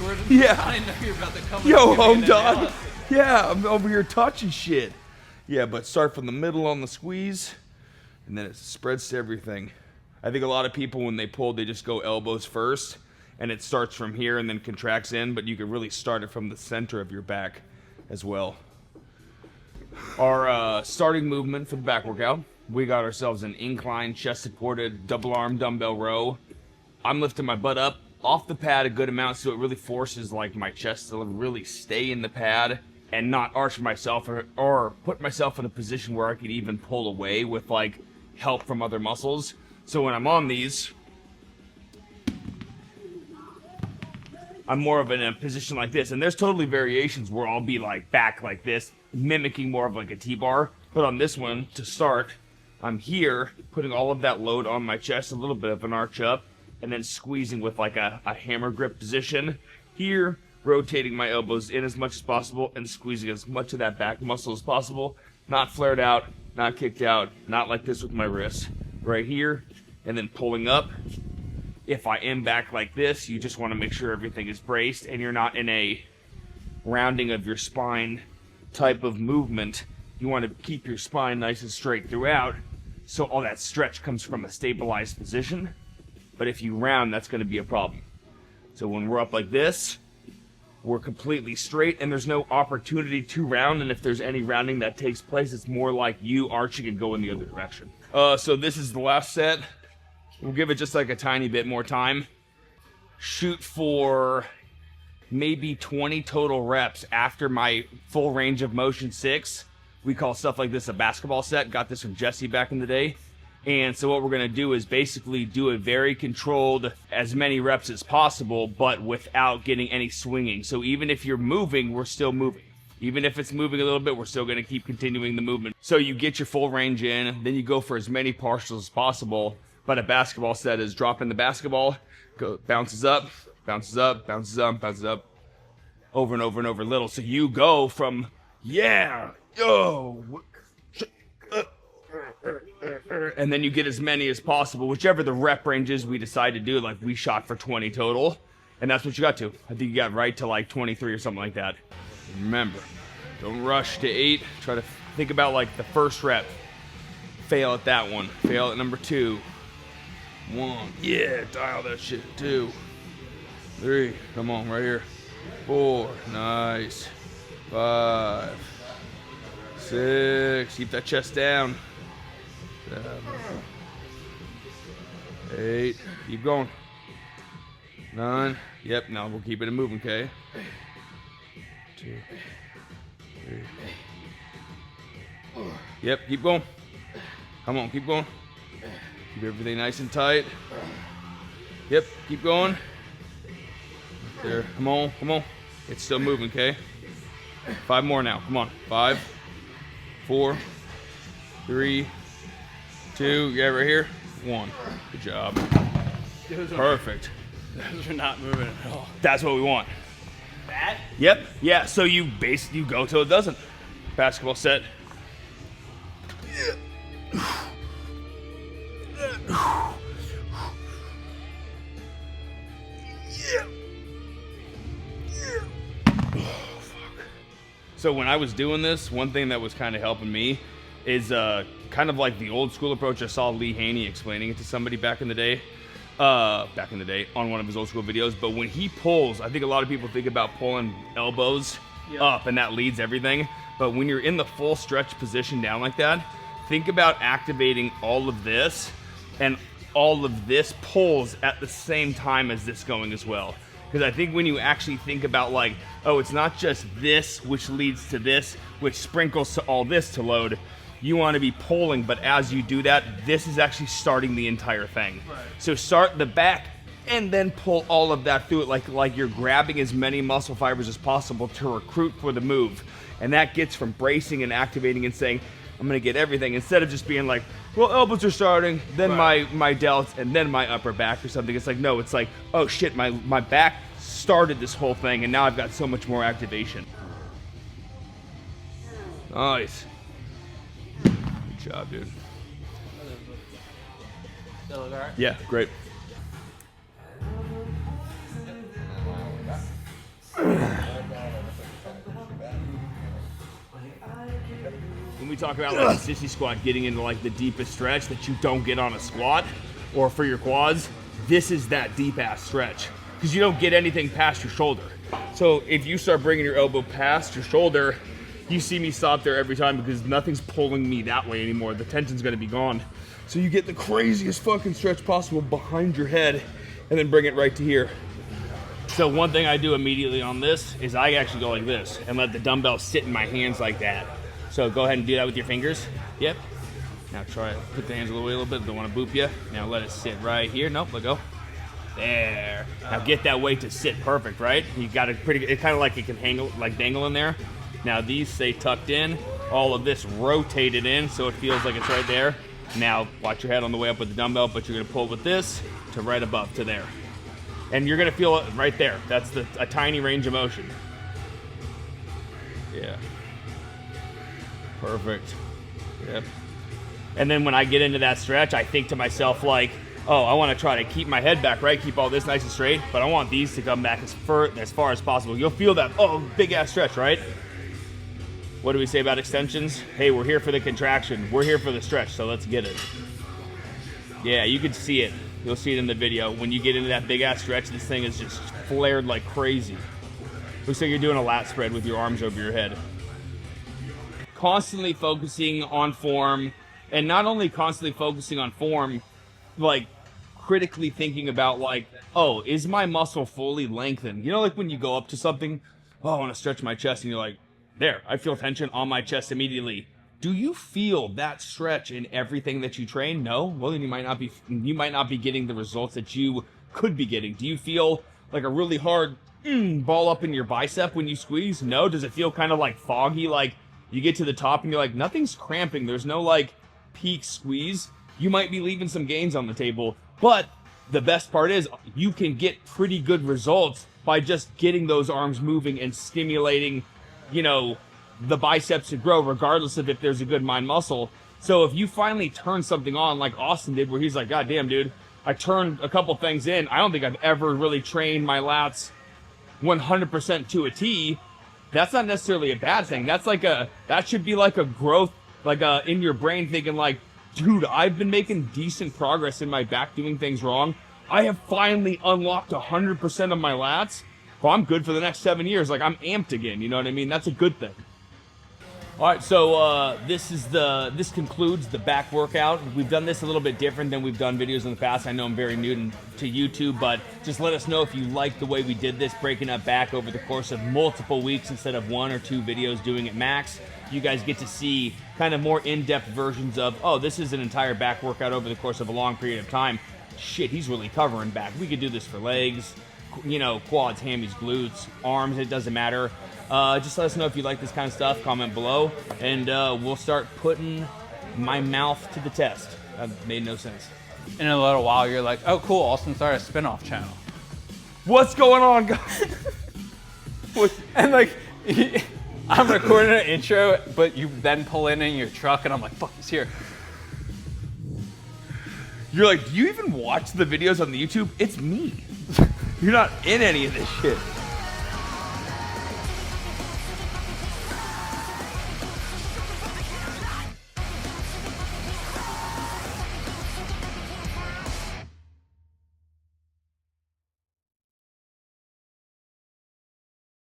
recording? Yeah. I didn't know you were about to come. Yo, home dog. Yeah, I'm over here touching shit. Yeah, but start from the middle on the squeeze, and then it spreads to everything. I think a lot of people, when they pull, they just go elbows first, and it starts from here and then contracts in, but you can really start it from the center of your back as well. Our starting movement for the back workout, we got ourselves an incline chest-supported double arm dumbbell row. I'm lifting my butt up off the pad a good amount, so it really forces like my chest to really stay in the pad and not arch myself or put myself in a position where I could even pull away with like help from other muscles. So when I'm on these, I'm more of in a position like this, and there's totally variations where I'll be like back like this, mimicking more of like a T-bar. But on this one, to start, I'm here, putting all of that load on my chest, a little bit of an arch up, and then squeezing with like a hammer grip position. Here, rotating my elbows in as much as possible and squeezing as much of that back muscle as possible. Not flared out, not kicked out, not like this with my wrists. Right here, and then pulling up. If I am back like this, you just want to make sure everything is braced and you're not in a rounding of your spine type of movement. You want to keep your spine nice and straight throughout, so all that stretch comes from a stabilized position. But if you round, that's going to be a problem. So when we're up like this, we're completely straight and there's no opportunity to round, and if there's any rounding that takes place, it's more like you arching and going the other direction. So this is the last set. We'll give it just like a tiny bit more time. Shoot for maybe 20 total reps after my full range of motion 6. We call stuff like this a basketball set. Got this from Jesse back in the day. And so what we're going to do is basically do a very controlled, as many reps as possible, but without getting any swinging. So even if you're moving, we're still moving. Even if it's moving a little bit, we're still going to keep continuing the movement. So you get your full range in, then you go for as many partials as possible. But a basketball set is dropping the basketball, bounces up, bounces up, bounces up, bounces up, over and over and over little. So you go from, yeah, yo, and then you get as many as possible, whichever the rep ranges we decide to do. Like we shot for 20 total, and that's what you got to. I think you got right to like 23 or something like that. Remember, don't rush to 8. Try to think about like the first rep. Fail at that one. Fail at number 2. 1. Yeah, dial that shit. 2. 3. Come on, right here. 4. Nice. 5. 6. Keep that chest down. 7. 8. Keep going. 9. Yep, now we'll keep it moving, okay? 2. 3. Yep, keep going. Come on, keep going. Keep everything nice and tight. Yep, keep going. There, come on, come on. It's still moving, okay? 5 more now, come on. 5, 4, 3, 2, yeah, right here. 1. Good job. Perfect. Those are not moving at all. That's what we want. That? Yep, yeah, so you go till it doesn't. Basketball set. So when I was doing this, one thing that was kind of helping me is kind of like the old school approach. I saw Lee Haney explaining it to somebody back in the day on one of his old school videos. But when he pulls, I think a lot of people think about pulling elbows up and that leads everything. But when you're in the full stretch position down like that, think about activating all of this, and all of this pulls at the same time as this going as well. Because I think when you actually think about like, oh, it's not just this which leads to this, which sprinkles to all this to load. You want to be pulling, but as you do that, this is actually starting the entire thing. Right. So start the back and then pull all of that through it like you're grabbing as many muscle fibers as possible to recruit for the move. And that gets from bracing and activating and saying, I'm going to get everything, instead of just being like, well, elbows are starting, then my delts, and then my upper back or something. It's like, no, it's like, oh shit, my back started this whole thing, and now I've got so much more activation. Nice. Good job, dude. That look all right? Yeah, great. we talk about like a sissy squat getting into like the deepest stretch that you don't get on a squat or for your quads, this is that deep ass stretch because you don't get anything past your shoulder. So if you start bringing your elbow past your shoulder, you see me stop there every time because nothing's pulling me that way anymore. The tension's gonna be gone. So you get the craziest fucking stretch possible behind your head and then bring it right to here. So one thing I do immediately on this is I actually go like this and let the dumbbell sit in my hands like that. So go ahead and do that with your fingers. Yep. Now try it. Put the hands away a little bit. Don't want to boop you. Now let it sit right here. Nope, let go. There. Now get that weight to sit perfect, right? You got it pretty good. It kind of like it can hang, like dangle in there. Now these stay tucked in. All of this rotated in so it feels like it's right there. Now watch your head on the way up with the dumbbell, but you're gonna pull with this to right above to there. And you're gonna feel it right there. That's a tiny range of motion. Yeah. Perfect. Yep. And then when I get into that stretch, I think to myself like, oh, I wanna try to keep my head back, right? Keep all this nice and straight, but I want these to come back as far as possible. You'll feel that, oh, big ass stretch, right? What do we say about extensions? Hey, we're here for the contraction. We're here for the stretch, so let's get it. Yeah, you can see it. You'll see it in the video. When you get into that big ass stretch, this thing is just flared like crazy. Looks like you're doing a lat spread with your arms over your head. Constantly focusing on form, and not only constantly focusing on form, like critically thinking about like, oh, is my muscle fully lengthened? You know, like when you go up to something, oh, I want to stretch my chest, and you're like, there, I feel tension on my chest immediately. Do you feel that stretch in everything that you train? No? Well, then you might not be getting the results that you could be getting. Do you feel like a really hard ball up in your bicep when you squeeze? No? Does it feel kind of like foggy, like you get to the top and you're like, nothing's cramping, there's no like peak squeeze? You might be leaving some gains on the table, but the best part is you can get pretty good results by just getting those arms moving and stimulating, you know, the biceps to grow regardless of if there's a good mind muscle. So if you finally turn something on like Austin did, where he's like, God damn, dude, I turned a couple things in. I don't think I've ever really trained my lats 100% to a T. That's not necessarily a bad thing. That's like that should be like a growth, like in your brain thinking like, dude, I've been making decent progress in my back doing things wrong. I have finally unlocked 100% of my lats. Well, I'm good for the next 7 years. Like, I'm amped again, you know what I mean? That's a good thing. All right, so this concludes the back workout. We've done this a little bit different than we've done videos in the past. I know I'm very new to YouTube, but just let us know if you like the way we did this, breaking up back over the course of multiple weeks instead of 1 or 2 videos doing it max. You guys get to see kind of more in-depth versions of, oh, this is an entire back workout over the course of a long period of time. Shit, he's really covering back. We could do this for legs, you know, quads, hammies, glutes, arms, it doesn't matter. Just let us know if you like this kind of stuff. Comment below, and we'll start putting my mouth to the test. That made no sense. In a little while, you're like, oh, cool, Austin started a spin-off channel. What's going on, guys? And like, I'm recording an intro, but you then pull in your truck, and I'm like, fuck, he's here. You're like, do you even watch the videos on the YouTube? It's me. You're not in any of this shit.